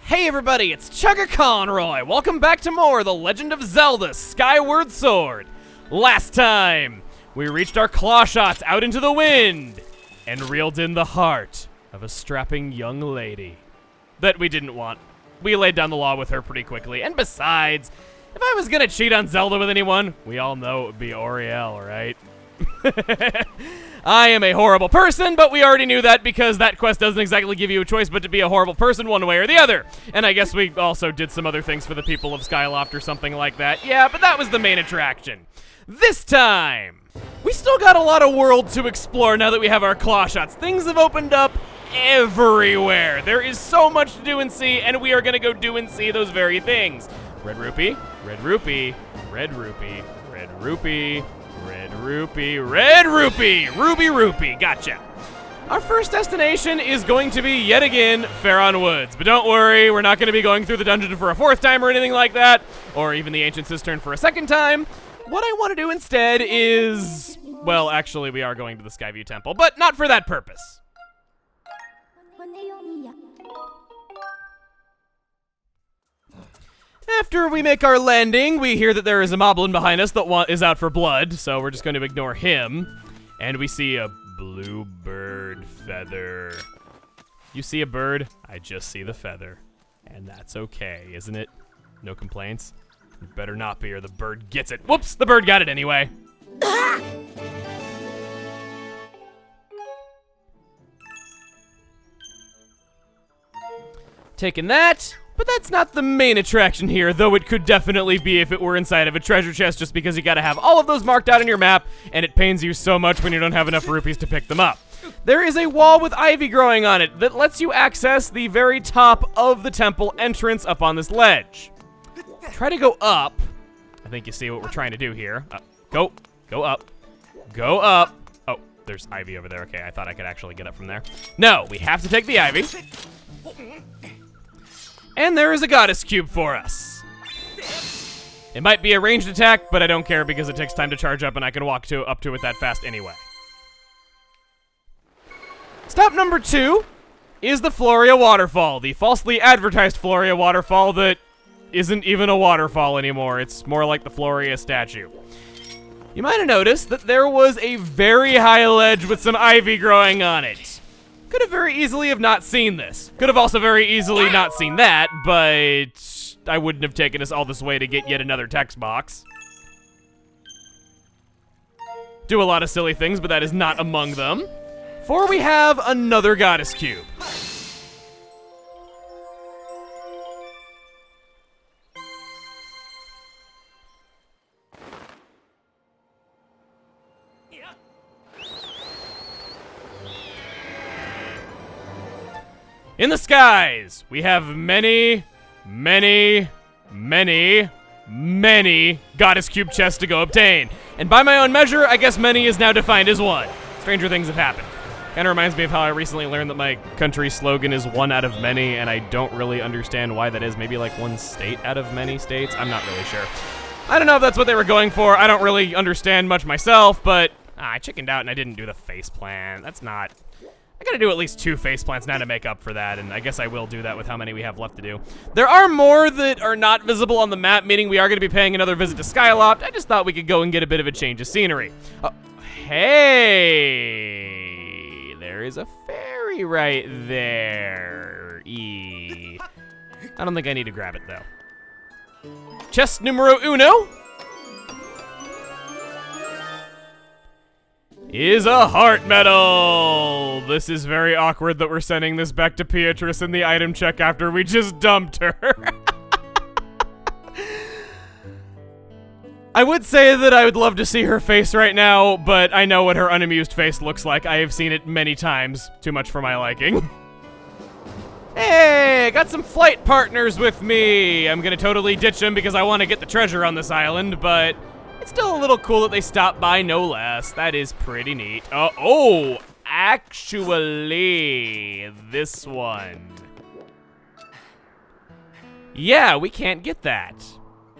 Hey everybody, it's Chugga Conroy. Welcome back to more The Legend of Zelda Skyward Sword. Last time, we reached our Clawshots out into the wind and reeled in the heart of a strapping young lady that we didn't want. We laid down the law with her pretty quickly, and besides, if I was gonna cheat on Zelda with anyone, we all know it would be Oriel, right? I am a horrible person, but we already knew that because that quest doesn't exactly give you a choice but to be a horrible person one way or the other. And I guess we also did some other things for the people of Skyloft or something like that. Yeah, but that was the main attraction. This time, we still got a lot of world to explore now that we have our Clawshots. Things have opened up everywhere. There is so much to do and see, and we are going to go do and see those very things. Red rupee, red rupee, red rupee, red rupee, red rupee, red rupee, ruby rupee, gotcha. Our first destination is going to be, yet again, Faron Woods. But don't worry, we're not going to be going through the dungeon for a fourth time or anything like that, or even the Ancient Cistern for a second time. What I want to do instead is, well, actually, we are going to the Skyview Temple, but not for that purpose. After we make our landing, we hear that there is a moblin behind us that is out for blood, so we're just going to ignore him. And we see a blue bird feather. You see a bird? I just see the feather. And that's okay, isn't it? No complaints? It better not be or the bird gets it. Whoops, the bird got it anyway. Taking that. But that's not the main attraction here, though it could definitely be if it were inside of a treasure chest, just because you gotta have all of those marked out on your map, and it pains you so much when you don't have enough rupees to pick them up. There is a wall with ivy growing on it that lets you access the very top of the temple entrance up on this ledge. Try to go up. I think you see what we're trying to do here. Go up. Go up. Oh, there's ivy over there. Okay, I thought I could actually get up from there. No, we have to take the ivy. And there is a goddess cube for us. It might be a ranged attack, but I don't care because it takes time to charge up and I can walk up to it that fast anyway. Stop number 2 is the Floria Waterfall, the falsely advertised Floria Waterfall that isn't even a waterfall anymore. It's more like the Floria statue. You might have noticed that there was a very high ledge with some ivy growing on it. Could have very easily have not seen this. Could have also very easily not seen that, but I wouldn't have taken us all this way to get yet another text box. Do a lot of silly things, but that is not among them. For we have another goddess cube. In the skies, we have many, many, many, many goddess cube chests to go obtain. And by my own measure, I guess many is now defined as one. Stranger things have happened. Kind of reminds me of how I recently learned that my country slogan is one out of many, and I don't really understand why that is. Maybe like one state out of many states? I'm not really sure. I don't know if that's what they were going for. I don't really understand much myself, but I chickened out and I didn't do the face plant. That's not... I gotta do at least 2 face plants now to make up for that, and I guess I will do that with how many we have left to do. There are more that are not visible on the map, meaning we are gonna be paying another visit to Skyloft. I just thought we could go and get a bit of a change of scenery. Oh, hey, there is a fairy right there. I don't think I need to grab it though. Chest numero uno is a heart medal. This is very awkward that we're sending this back to Beatrice in the item check after we just dumped her. I would say that I would love to see her face right now, but I know what her unamused face looks like. I have seen it many times. Too much for my liking. Hey, got some flight partners with me. I'm gonna totally ditch them because I want to get the treasure on this island, but it's still a little cool that they stopped by, no less. That is pretty neat. Oh, actually, this one. Yeah, we can't get that.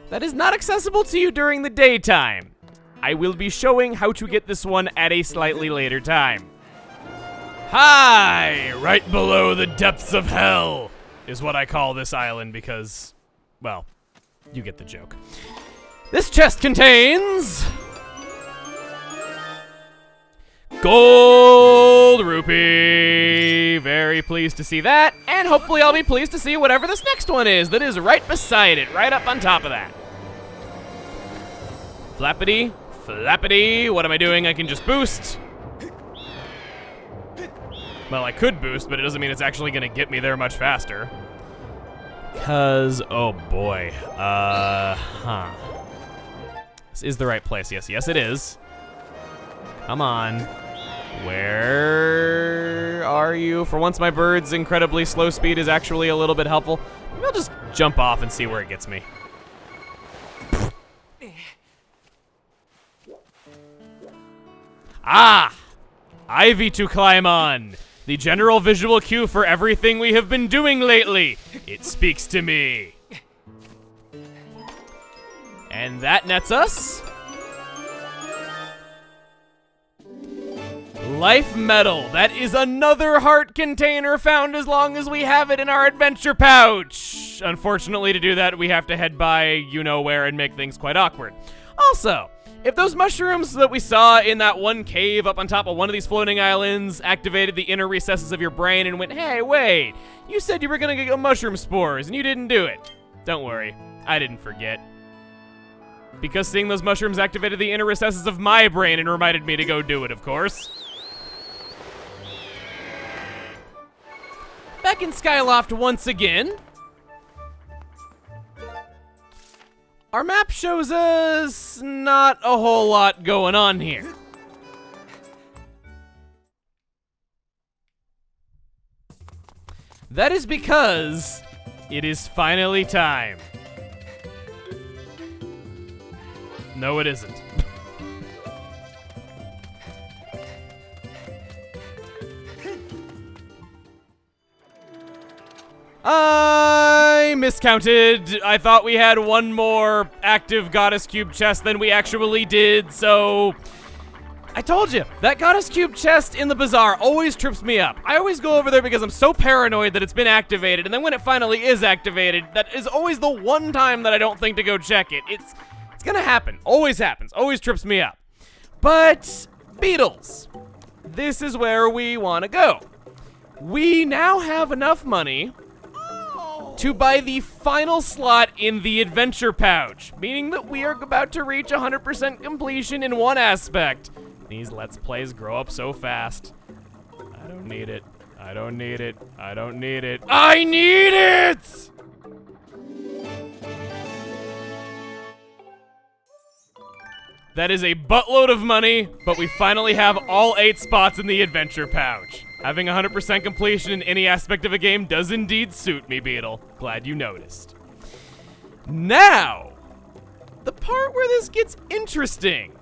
That is not accessible to you during the daytime. I will be showing how to get this one at a slightly later time. Hi, right below the depths of hell is what I call this island because, well, you get the joke. This chest contains gold rupee. Very pleased to see that, and hopefully I'll be pleased to see whatever this next one is that is right beside it, right up on top of that. Flappity, flappity. What am I doing? I can just boost. Well, I could boost, but it doesn't mean it's actually gonna get me there much faster. Cause, oh boy, This is the right place. Yes, it is. Come on. Where are you? For once, my bird's incredibly slow speed is actually a little bit helpful. Maybe I'll just jump off and see where it gets me. Ah! Ivy to climb on. The general visual cue for everything we have been doing lately. It speaks to me. And that nets us Life Medal. That is another heart container found as long as we have it in our adventure pouch. Unfortunately, to do that, we have to head by you-know-where and make things quite awkward. Also, if those mushrooms that we saw in that one cave up on top of one of these floating islands activated the inner recesses of your brain and went, hey, wait, you said you were gonna get mushroom spores and you didn't do it. Don't worry, I didn't forget. Because seeing those mushrooms activated the inner recesses of my brain and reminded me to go do it, of course. Back in Skyloft once again. Our map shows us not a whole lot going on here. That is because it is finally time. No, it isn't. I miscounted. I thought we had one more active Goddess Cube chest than we actually did, so I told you, that Goddess Cube chest in the bazaar always trips me up. I always go over there because I'm so paranoid that it's been activated, and then when it finally is activated, that is always the one time that I don't think to go check it. It's gonna happen. Always happens. Always trips me up. But Beetles, this is where we want to go. We now have enough money to buy the final slot in the adventure pouch, meaning that we are about to reach 100% completion in one aspect. These Let's Plays grow up so fast. I don't need it. I don't need it. I don't need it. I need it! That is a buttload of money, but we finally have all 8 spots in the adventure pouch. Having 100% completion in any aspect of a game does indeed suit me, Beetle. Glad you noticed. Now, the part where this gets interesting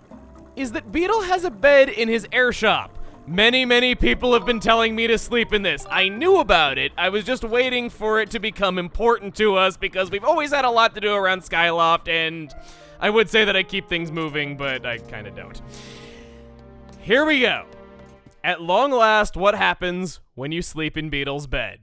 is that Beetle has a bed in his air shop. Many people have been telling me to sleep in this. I knew about it. I was just waiting for it to become important to us because we've always had a lot to do around Skyloft, and I would say that I keep things moving, but I kind of don't. Here we go. At long last, what happens when you sleep in Beetle's bed?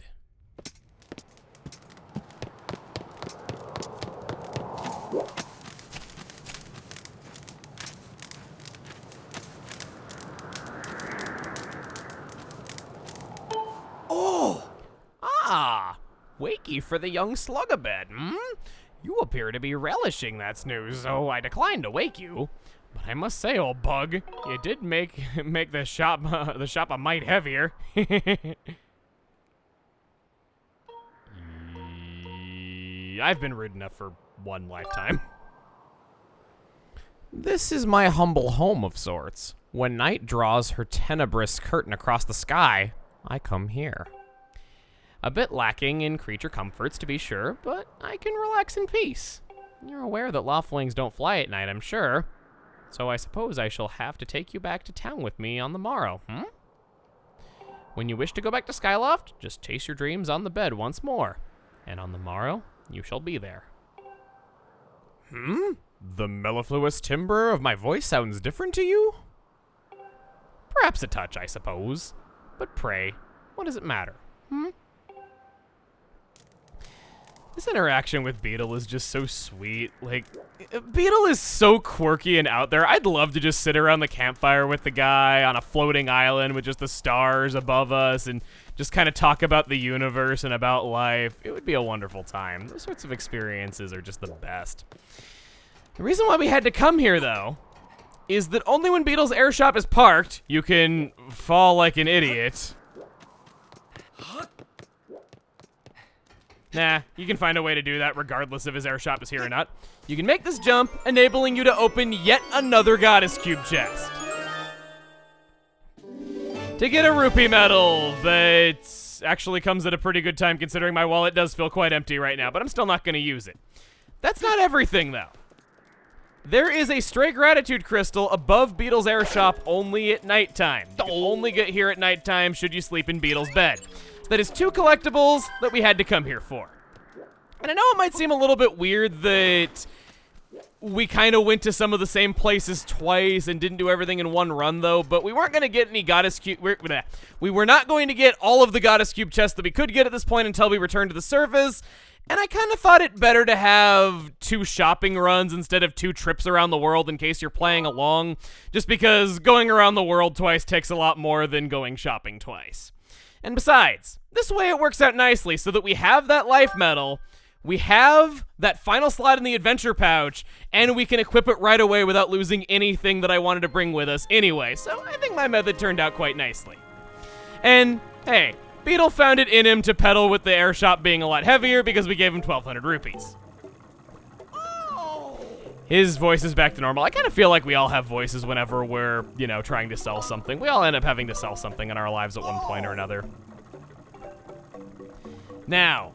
Oh! Ah! Wakey for the young slug-a-bed, hmm? You appear to be relishing that snooze, so I declined to wake you. But I must say, old bug, you did make the shop a mite heavier. I've been rude enough for one lifetime. This is my humble home of sorts. When night draws her tenebrous curtain across the sky, I come here. A bit lacking in creature comforts, to be sure, but I can relax in peace. You're aware that loftlings don't fly at night, I'm sure. So I suppose I shall have to take you back to town with me on the morrow, When you wish to go back to Skyloft, just chase your dreams on the bed once more. And on the morrow, you shall be there. The mellifluous timbre of my voice sounds different to you? Perhaps a touch, I suppose. But pray, what does it matter, This interaction with Beetle is just so sweet. Like, Beetle is so quirky and out there. I'd love to just sit around the campfire with the guy on a floating island with just the stars above us and just kind of talk about the universe and about life. It would be a wonderful time. Those sorts of experiences are just the best. The reason why we had to come here, though, is that only when Beetle's airshop is parked, you can fall like an idiot. Nah, you can find a way to do that regardless if his airshop is here or not. You can make this jump, enabling you to open yet another Goddess Cube chest. To get a rupee medal that actually comes at a pretty good time considering my wallet does feel quite empty right now, but I'm still not going to use it. That's not everything, though. There is a stray gratitude crystal above Beetle's airshop only at nighttime. You can only get here at nighttime should you sleep in Beetle's bed. So that is 2 collectibles that we had to come here for. And I know it might seem a little bit weird that we kind of went to some of the same places twice and didn't do everything in one run, though, but we weren't going to get any Goddess Cube. We were not going to get all of the Goddess Cube chests that we could get at this point until we returned to the surface. And I kind of thought it better to have 2 shopping runs instead of 2 trips around the world in case you're playing along, just because going around the world twice takes a lot more than going shopping twice. And besides, this way it works out nicely so that we have that life medal, we have that final slot in the adventure pouch, and we can equip it right away without losing anything that I wanted to bring with us anyway. So I think my method turned out quite nicely. And hey, Beetle found it in him to pedal with the airshop being a lot heavier because we gave him 1,200 rupees. His voice is back to normal. I kind of feel like we all have voices whenever we're, you know, trying to sell something. We all end up having to sell something in our lives at one point or another. Now.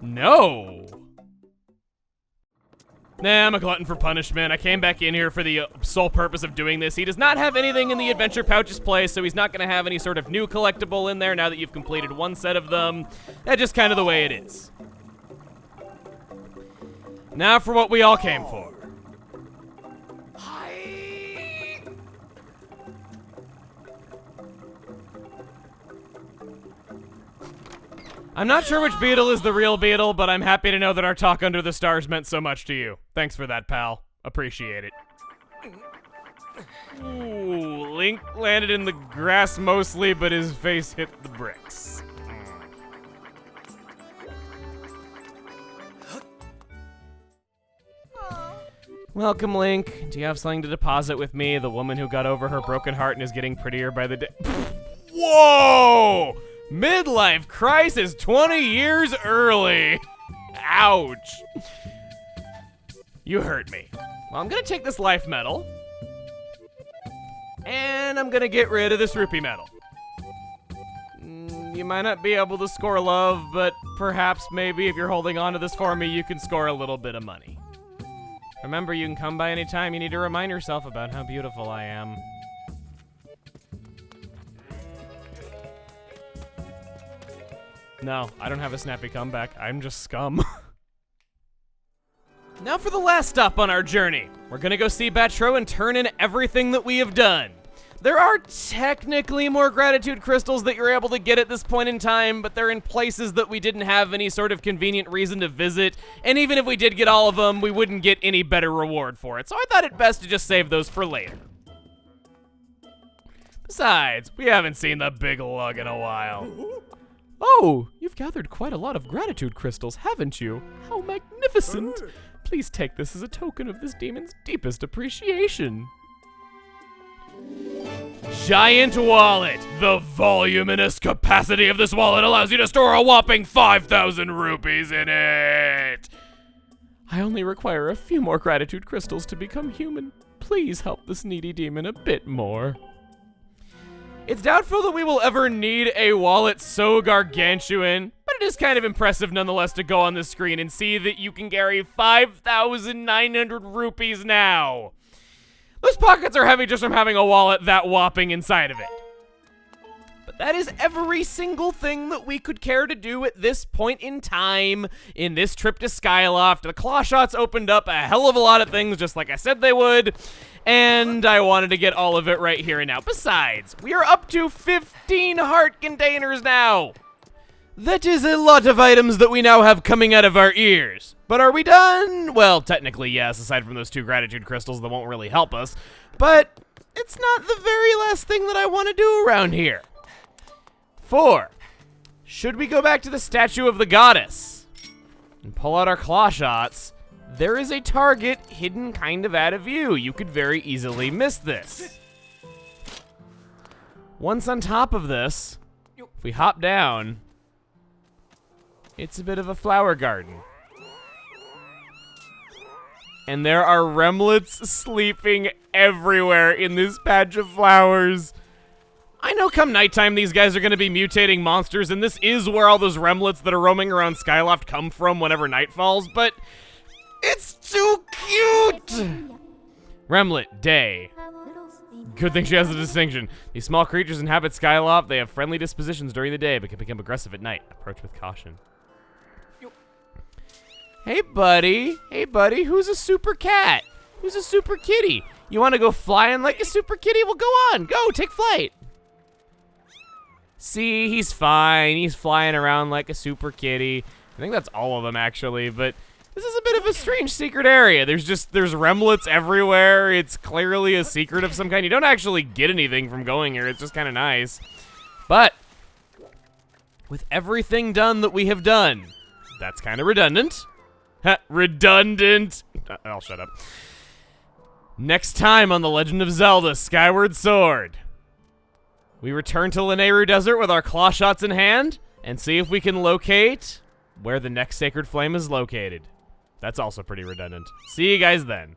No. Nah, I'm a glutton for punishment. I came back in here for the sole purpose of doing this. He does not have anything in the adventure pouch's place, so he's not going to have any sort of new collectible in there now that you've completed 1 set of them. That's just kind of the way it is. Now for what we all came for. I'm not sure which Beetle is the real Beetle, but I'm happy to know that our talk under the stars meant so much to you. Thanks for that, pal. Appreciate it. Ooh, Link landed in the grass mostly, but his face hit the bricks. Welcome, Link. Do you have something to deposit with me? The woman who got over her broken heart and is getting prettier by the day. Whoa! Midlife crisis 20 years early. Ouch. You hurt me. Well, I'm gonna take this life medal. And I'm gonna get rid of this rupee medal. You might not be able to score love, but perhaps maybe if you're holding on to this for me, you can score a little bit of money. Remember, you can come by any time you need to remind yourself about how beautiful I am. No, I don't have a snappy comeback. I'm just scum. Now for the last stop on our journey. We're gonna go see Batro and turn in everything that we have done. There are technically more gratitude crystals that you're able to get at this point in time, but they're in places that we didn't have any sort of convenient reason to visit, and even if we did get all of them, we wouldn't get any better reward for it, so I thought it best to just save those for later. Besides, we haven't seen the big lug in a while. Oh, you've gathered quite a lot of gratitude crystals, haven't you? How magnificent! Please take this as a token of this demon's deepest appreciation. Giant wallet. The voluminous capacity of this wallet allows you to store a whopping 5,000 rupees in it. I only require a few more gratitude crystals to become human. Please help this needy demon a bit more. It's doubtful that we will ever need a wallet so gargantuan, but it is kind of impressive nonetheless to go on the screen and see that you can carry 5,900 rupees now. Those pockets are heavy just from having a wallet that whopping inside of it. But that is every single thing that we could care to do at this point in time in this trip to Skyloft. The Clawshots opened up a hell of a lot of things, just like I said they would, and I wanted to get all of it right here and now. Besides, we are up to 15 heart containers now. That is a lot of items that we now have coming out of our ears. But are we done? Well, technically, yes, aside from those 2 gratitude crystals that won't really help us. But it's not the very last thing that I want to do around here. 4. Should we go back to the statue of the goddess and pull out our Clawshots? There is a target hidden kind of out of view. You could very easily miss this. Once on top of this, if we hop down, it's a bit of a flower garden. And there are remlets sleeping everywhere in this patch of flowers. I know come nighttime these guys are going to be mutating monsters, and this is where all those remlets that are roaming around Skyloft come from whenever night falls, but it's too cute! Remlet, day. Good thing she has a distinction. These small creatures inhabit Skyloft. They have friendly dispositions during the day, but can become aggressive at night. Approach with caution. Hey, buddy. Hey, buddy. Who's a super cat? Who's a super kitty? You want to go flying like a super kitty? Well, go on. Go. Take flight. See, he's fine. He's flying around like a super kitty. I think that's all of them, actually, but this is a bit of a strange secret area. There's remlets everywhere. It's clearly a secret of some kind. You don't actually get anything from going here. It's just kind of nice. But with everything done that we have done, that's kind of redundant. Redundant. I'll shut up. Next time on The Legend of Zelda Skyward Sword, we return to Lanayru Desert with our Clawshots in hand and see if we can locate where the next sacred flame is located. That's also pretty redundant. See you guys then.